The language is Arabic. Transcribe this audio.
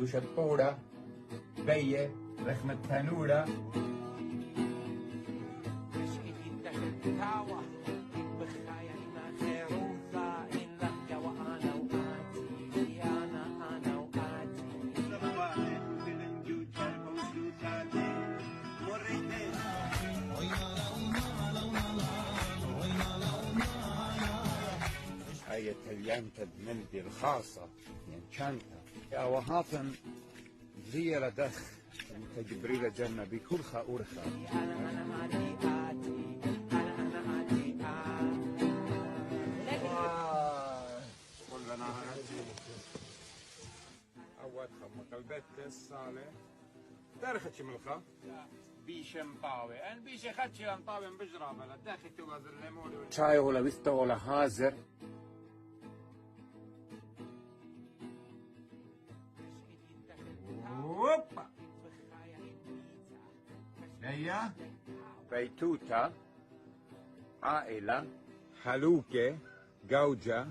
وشطورة بية رخمة تنورة. هاي تليانتا بملدي الخاصة ينشانتا يا وهافن زي لدخ انت جبريل جنة بكل خاورخا. كلنا أول خم قلبت الصالح تاريخ ملخا بيشم طاوي أنا بيش خدش لان طاوي بجرا بلا داخل توغز الليمون شاي ولا بيستا ولا هازر. اوبا هيا بيتوتا عائلة حلوكة جوجة